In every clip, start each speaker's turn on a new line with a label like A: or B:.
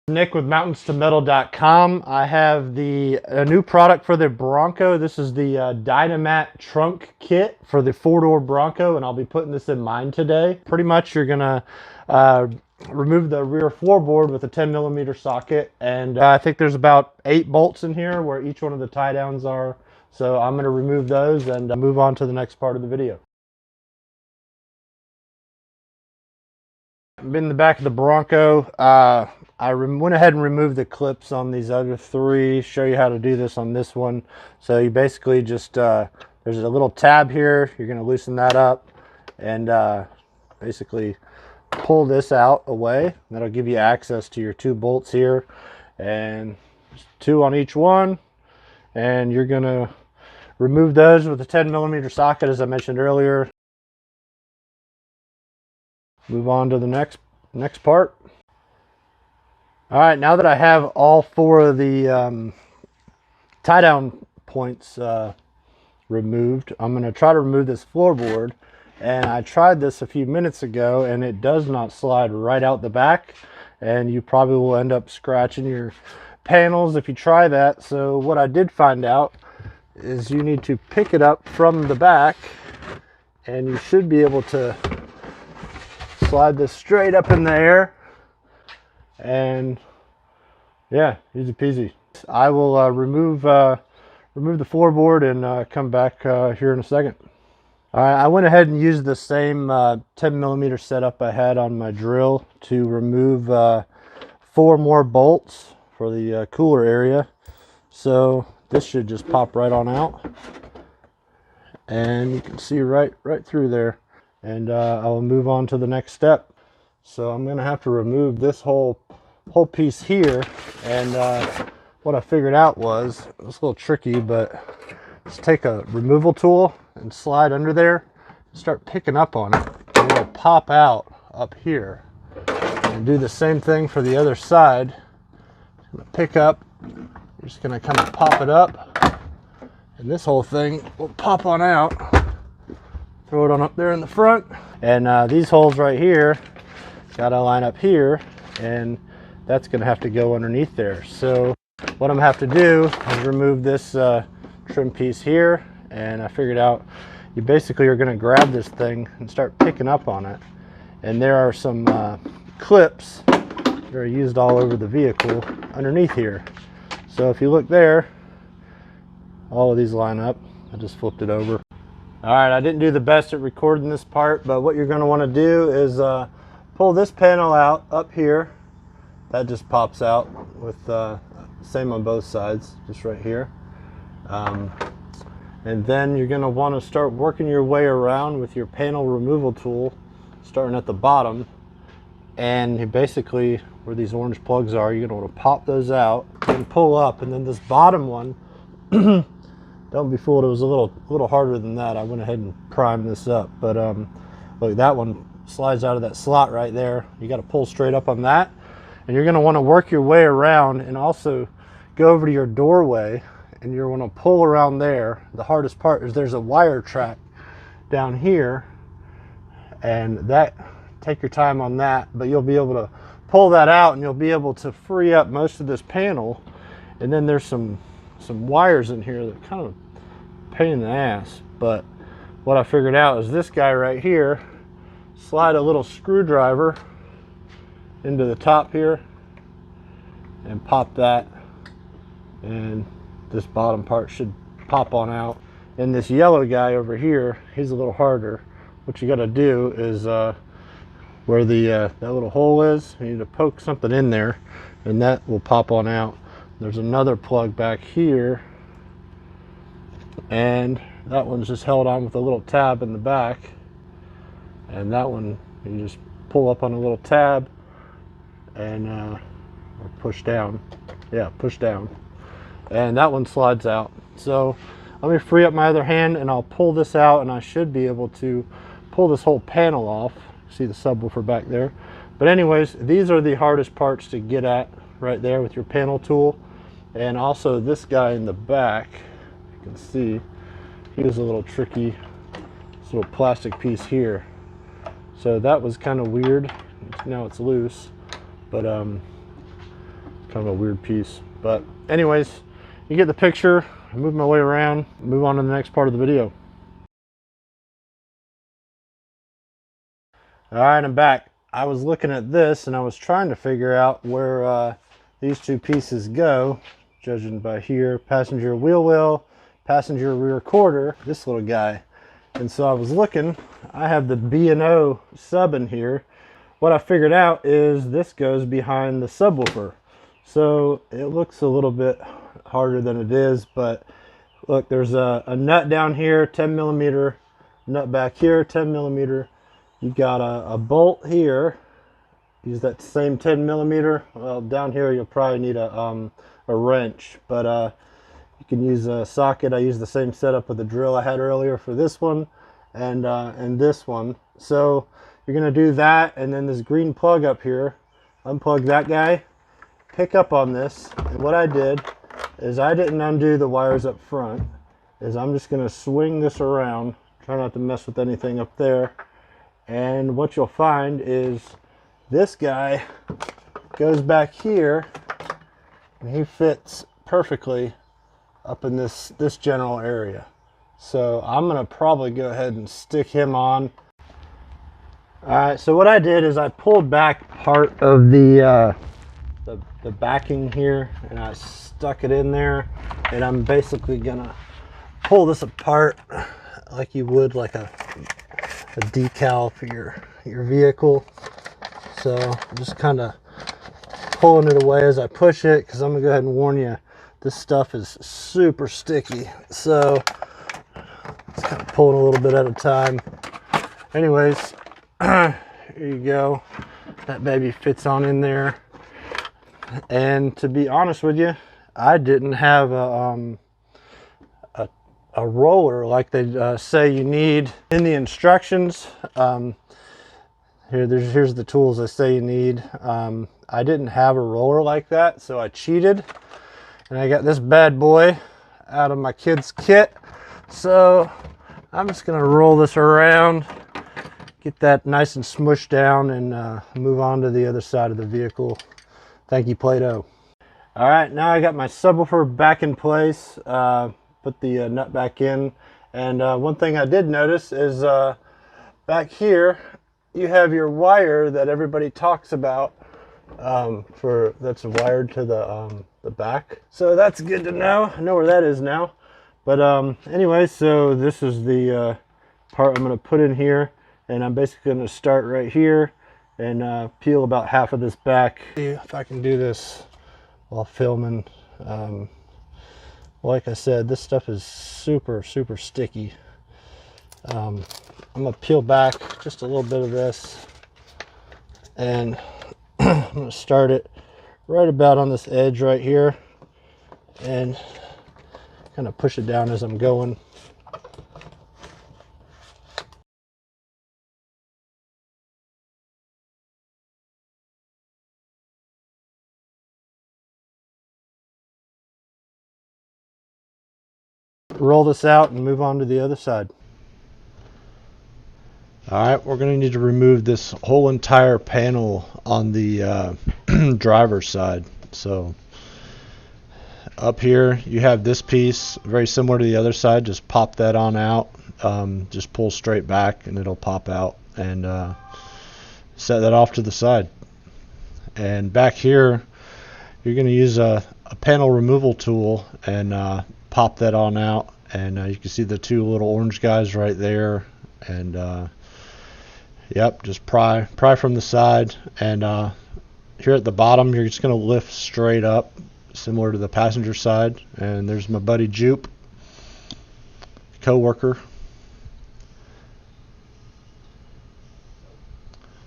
A: Nick with mountainstometal.com. I have a new product for the Bronco. This is the Dynamat trunk kit for the four-door Bronco, and I'll be putting this in mine today. Pretty much you're gonna remove the rear floorboard with a 10mm socket, and I think there's about 8 bolts in here where each one of the tie downs are. So I'm gonna remove those and move on to the next part of the video. I'm in the back of the Bronco. I went ahead and removed the clips on these other 3. Show you how to do this on this one. So you basically just there's a little tab here. You're going to loosen that up and basically pull this out away. That'll give you access to your 2 bolts here, and 2 on each one. And you're going to remove those with a 10mm socket, as I mentioned earlier. Move on to the next part. All right, now that I have all 4 of the tie down points removed, I'm going to try to remove this floorboard. And I tried this a few minutes ago, and it does not slide right out the back, and you probably will end up scratching your panels if you try that. So what I did find out is you need to pick it up from the back, and you should be able to slide this straight up in the air, and yeah, easy peasy. I will remove the floorboard and come back here in a second. I went ahead and used the same 10mm setup I had on my drill to remove 4 more bolts for the cooler area. So this should just pop right on out, and you can see right through there. And I will move on to the next step. So I'm going to have to remove this whole piece here. And what I figured out was, it was a little tricky, but just take a removal tool and slide under there, and start picking up on it, and it'll pop out up here. And do the same thing for the other side. I'm going to pick up, you're just going to kind of pop it up, and this whole thing will pop on out. Throw it on up there in the front, and these holes right here gotta line up here, and that's gonna have to go underneath there. So what I'm gonna have to do is remove this trim piece here, and I figured out you basically are gonna grab this thing and start picking up on it. And there are some clips that are used all over the vehicle underneath here. So if you look there, all of these line up. I just flipped it over. All right, I didn't do the best at recording this part, but what you're going to want to do is pull this panel out up here. That just pops out with same on both sides, just right here. And then you're going to want to start working your way around with your panel removal tool, starting at the bottom. And you basically, where these orange plugs are, you're going to want to pop those out and pull up. And then this bottom one, don't be fooled, it was a little harder than that. I went ahead and primed this up, but look, that one slides out of that slot right there. You got to pull straight up on that, and you're going to want to work your way around and also go over to your doorway, and you're going to pull around there. The hardest part is there's a wire track down here, and that, take your time on that, but you'll be able to pull that out, and you'll be able to free up most of this panel. And then there's some wires in here that kind of pain in the ass, but what I figured out is this guy right here, slide a little screwdriver into the top here and pop that, and this bottom part should pop on out. And this yellow guy over here, he's a little harder. What you got to do is where the that little hole is, you need to poke something in there, and that will pop on out. There's another plug back here, and that one's just held on with a little tab in the back, and that one you just pull up on a little tab and or push down, push down, and that one slides out. So let me free up my other hand and I'll pull this out, and I should be able to pull this whole panel off. See the subwoofer back there. But anyways, these are the hardest parts to get at right there with your panel tool. And also this guy in the back, you can see he was a little tricky, this little plastic piece here. So that was kind of weird. Now it's loose, but kind of a weird piece. But anyways, you get the picture. I move my way around, move on to the next part of the video. All right, I'm back. I was looking at this and I was trying to figure out where these two pieces go, judging by here, passenger wheel well, passenger rear quarter, this little guy. And so I was looking, I have the B&O sub in here. What I figured out is this goes behind the subwoofer. So it looks a little bit harder than it is, but look, there's a nut down here, 10 millimeter, nut back here, 10 millimeter. You've got a bolt here. Use that same 10 millimeter. Well, down here you'll probably need a wrench, but you can use a socket. I use the same setup with the drill I had earlier for this one and this one. So you're gonna do that, and then this green plug up here, unplug that guy, pick up on this. And what I did is I didn't undo the wires up front, is I'm just gonna swing this around, try not to mess with anything up there. And what you'll find is this guy goes back here and he fits perfectly up in this general area. So I'm gonna probably go ahead and stick him on. All right, so what I did is I pulled back part of the backing here and I stuck it in there, and I'm basically gonna pull this apart like you would like a decal for your vehicle. So I'm just kind of pulling it away as I push it, because I'm gonna go ahead and warn you, this stuff is super sticky. So it's kind of pulling a little bit at a time. Anyways, here you go. That baby fits on in there. And to be honest with you, I didn't have a roller like they say you need in the instructions. Here's the tools they say you need. I didn't have a roller like that, so I cheated, and I got this bad boy out of my kid's kit. So I'm just gonna roll this around, get that nice and smushed down, and move on to the other side of the vehicle. Thank you, Play-Doh. All right, now I got my subwoofer back in place. Put the nut back in, and one thing I did notice is back here you have your wire that everybody talks about that's wired to the back. So that's good to know. I know where that is now. But anyway, so this is the part I'm going to put in here, and I'm basically going to start right here and peel about half of this back. See if I can do this while filming. Like I said, this stuff is super sticky. I'm gonna peel back just a little bit of this, and I'm gonna start it right about on this edge right here and kind of push it down as I'm going. Roll this out and move on to the other side. All right, we're going to need to remove this whole entire panel on the driver's side. So up here you have this piece, very similar to the other side. Just pop that on out, just pull straight back and it'll pop out, and set that off to the side. And back here you're going to use a panel removal tool and pop that on out, and you can see the two little orange guys right there, and yep, just pry from the side. And here at the bottom you're just going to lift straight up, similar to the passenger side. And there's my buddy Jupe, co-worker.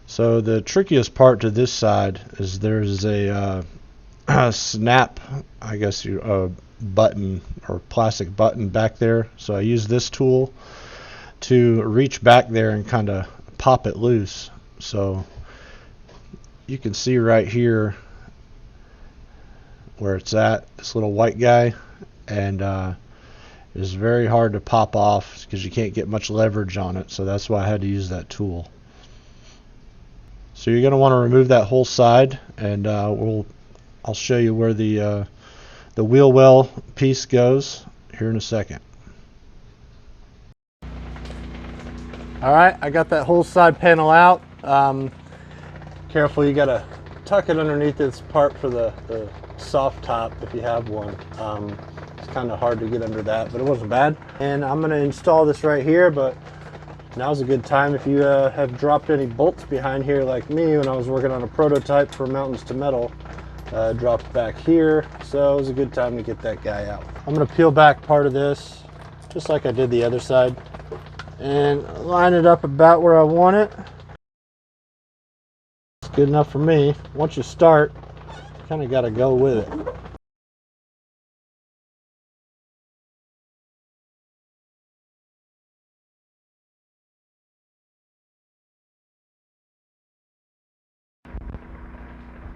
A: So the trickiest part to this side is there's a snap, I guess, button or plastic button back there. So I use this tool to reach back there and kind of pop it loose. So you can see right here where it's at, this little white guy, and it's very hard to pop off because you can't get much leverage on it. So that's why I had to use that tool. So you're going to want to remove that whole side, and we'll I'll show you where the wheel well piece goes here in a second. All right, I got that whole side panel out. Careful, you gotta tuck it underneath this part for the soft top if you have one. It's kind of hard to get under that, but it wasn't bad. And I'm gonna install this right here, but now's a good time if you have dropped any bolts behind here like me when I was working on a prototype for Mountains to Metal. Dropped back here, so it was a good time to get that guy out. I'm gonna peel back part of this, just like I did the other side, and line it up about where I want it. It's good enough for me. Once you start, you kind of got to go with it.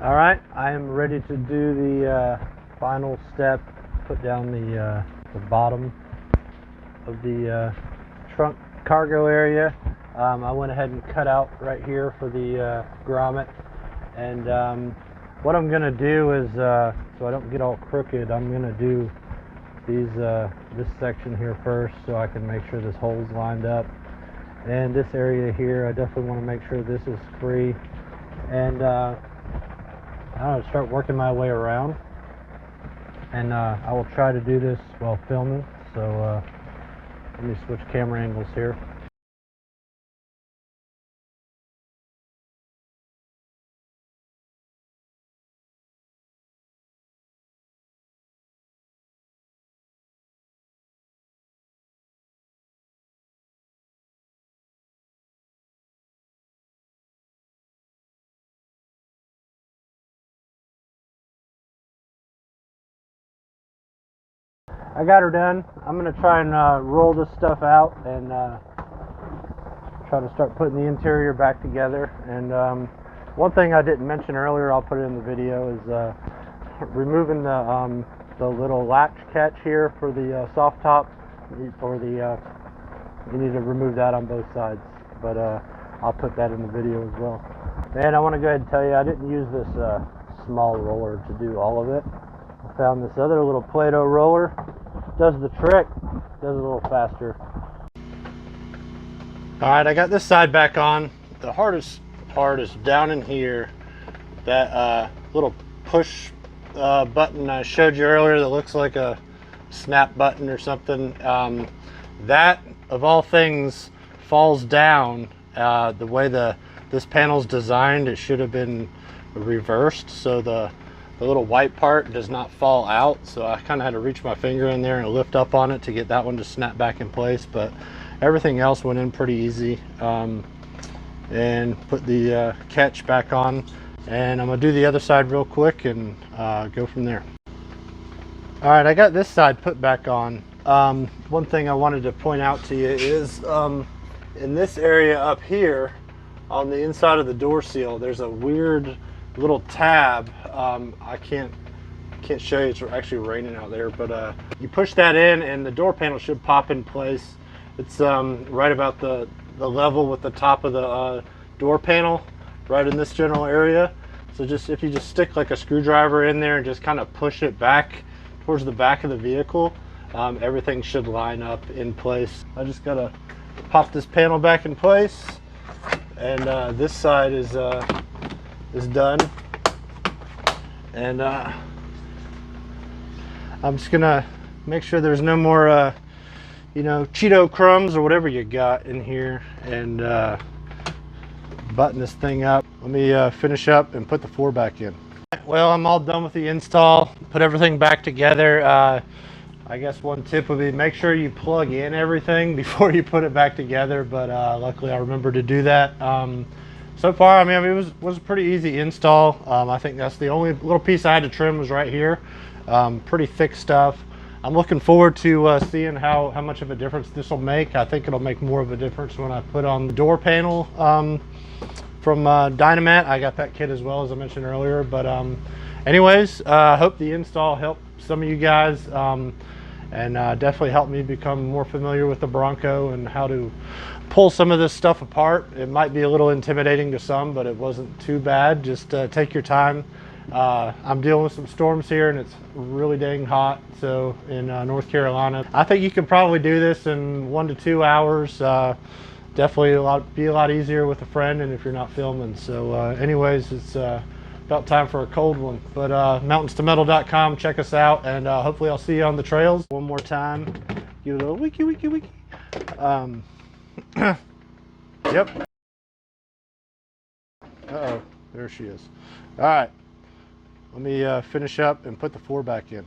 A: All right, I am ready to do the final step, put down the bottom of the trunk cargo area. I went ahead and cut out right here for the grommet, and what I'm gonna do is, so I don't get all crooked, I'm gonna do this section here first so I can make sure this hole's lined up, and this area here I definitely want to make sure this is free, and I don't know, start working my way around, and I will try to do this while filming, so let me switch camera angles here. I got her done. I'm going to try and roll this stuff out and try to start putting the interior back together. And one thing I didn't mention earlier, I'll put it in the video, is removing the little latch catch here for the soft top. You need to remove that on both sides, but I'll put that in the video as well. And I want to go ahead and tell you, I didn't use this small roller to do all of it. I found this other little Play-Doh roller. Does the trick, does it a little faster. Alright, I got this side back on. The hardest part is down in here. That little push button I showed you earlier that looks like a snap button or something. That, of all things, falls down. The way this panel's designed, it should have been reversed, so the little white part does not fall out, so I kind of had to reach my finger in there and lift up on it to get that one to snap back in place, but everything else went in pretty easy. And put the catch back on, and I'm gonna do the other side real quick and go from there. All right, I got this side put back on. One thing I wanted to point out to you is in this area up here on the inside of the door seal, there's a weird little tab. I can't show you, it's actually raining out there, but you push that in and the door panel should pop in place. It's right about the level with the top of the door panel, right in this general area. So if you just stick like a screwdriver in there and just kind of push it back towards the back of the vehicle, everything should line up in place. I just gotta pop this panel back in place, and this side is done. And I'm just gonna make sure there's no more you know, Cheeto crumbs or whatever you got in here, and button this thing up. Let me finish up and put the floor back in. Well, I'm all done with the install, put everything back together. I guess one tip would be make sure you plug in everything before you put it back together, but luckily I remembered to do that. So far, I mean, it was a pretty easy install. I think that's the only little piece I had to trim was right here. Pretty thick stuff. I'm looking forward to seeing how much of a difference this will make. I think it'll make more of a difference when I put on the door panel from Dynamat. I got that kit as well, as I mentioned earlier. But anyways, I hope the install helped some of you guys, and definitely helped me become more familiar with the Bronco and how to pull some of this stuff apart. It might be a little intimidating to some, but it wasn't too bad. Just take your time I'm dealing with some storms here and it's really dang hot. So in North Carolina, I think you can probably do this in 1 to 2 hours. Definitely be a lot easier with a friend and if you're not filming. So anyways, it's about time for a cold one. But mountainstometal.com, check us out, and hopefully I'll see you on the trails. One more time, give it a little wiki wiki wiki. Yep. Uh-oh, there she is. All right, let me finish up and put the 4 back in.